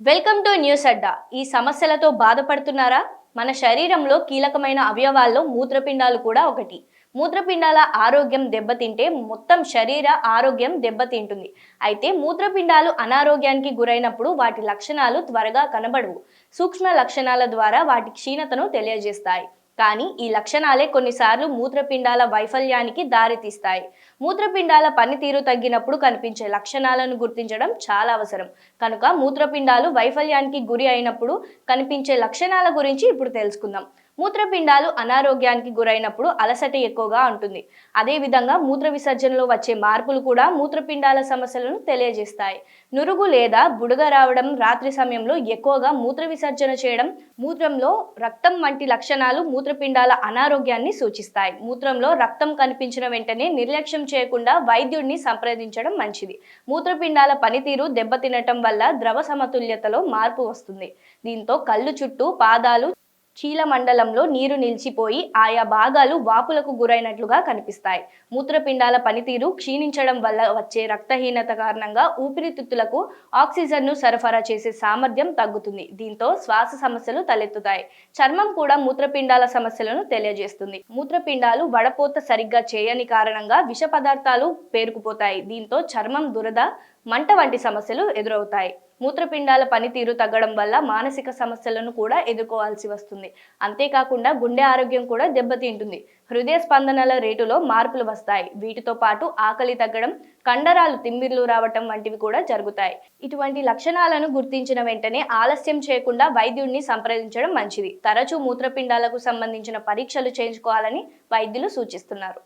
Welcome to news అడ్డా. ఈ సమస్యలతో బాధపడుతున్నారా? మన శరీరంలో కీలకమైన అవయవాల్లో మూత్రపిండాలు కూడా ఒకటి. మూత్రపిండాల ఆరోగ్యం దెబ్బతింటే మొత్తం శరీర ఆరోగ్యం దెబ్బతింటుంది. అయితే మూత్రపిండాలు అనారోగ్యానికి గురైనప్పుడు వాటి లక్షణాలు త్వరగా కనబడవు. సూక్ష్మ లక్షణాల ద్వారా వాటి క్షీణతను తెలియజేస్తాయి. కానీ ఈ లక్షణాలే కొన్నిసార్లు మూత్రపిండాల వైఫల్యానికి దారితీస్తాయి. మూత్రపిండాల పనితీరు తగ్గినప్పుడు కనిపించే లక్షణాలను గుర్తించడం చాలా అవసరం. కనుక మూత్రపిండాలు వైఫల్యానికి గురి అయినప్పుడు కనిపించే లక్షణాల గురించి ఇప్పుడు తెలుసుకుందాం. మూత్రపిండాలు అనారోగ్యానికి గురైనప్పుడు అలసట ఎక్కువగా ఉంటుంది. అదేవిధంగా మూత్ర విసర్జనలో వచ్చే మార్పులు కూడా మూత్రపిండాల సమస్యలను తెలియజేస్తాయి. నురుగు లేదా బుడగ రావడం, రాత్రి సమయంలో ఎక్కువగా మూత్ర విసర్జన చేయడం, మూత్రంలో రక్తం వంటి లక్షణాలు మూత్రపిండాల అనారోగ్యాన్ని సూచిస్తాయి. మూత్రంలో రక్తం కనిపించిన వెంటనే నిర్లక్ష్యం చేయకుండా వైద్యుడిని సంప్రదించడం మంచిది. మూత్రపిండాల పనితీరు దెబ్బతినటం వల్ల ద్రవ సమతుల్యతలో మార్పు వస్తుంది. దీంతో కళ్ళు చుట్టూ, పాదాలు, చీలమండలంలో నీరు నిలిచిపోయి ఆయా భాగాలు వాపులకు గురైనట్లుగా కనిపిస్తాయి. మూత్రపిండాల పనితీరు క్షీణించడం వల్ల వచ్చే రక్తహీనత కారణంగా ఊపిరితిత్తులకు ఆక్సిజన్ను సరఫరా చేసే సామర్థ్యం తగ్గుతుంది. దీంతో శ్వాస సమస్యలు తలెత్తుతాయి. చర్మం కూడా మూత్రపిండాల సమస్యలను తెలియజేస్తుంది. మూత్రపిండాలు వడపోత సరిగ్గా చేయని కారణంగా విష పదార్థాలు పేరుకుపోతాయి. దీంతో చర్మం, దురద, మంట వంటి సమస్యలు ఎదురవుతాయి. మూత్రపిండాల పనితీరు తగ్గడం వల్ల మానసిక సమస్యలను కూడా ఎదుర్కోవాల్సి వస్తుంది. అంతేకాకుండా గుండె ఆరోగ్యం కూడా దెబ్బతింటుంది. హృదయ స్పందనల రేటులో మార్పులు వస్తాయి. వీటితో పాటు ఆకలి తగ్గడం, కండరాలు తిమ్మిర్లు రావటం వంటివి కూడా జరుగుతాయి. ఇటువంటి లక్షణాలను గుర్తించిన వెంటనే ఆలస్యం చేయకుండా వైద్యుడిని సంప్రదించడం మంచిది. తరచూ మూత్రపిండాలకు సంబంధించిన పరీక్షలు చేయించుకోవాలని వైద్యులు సూచిస్తున్నారు.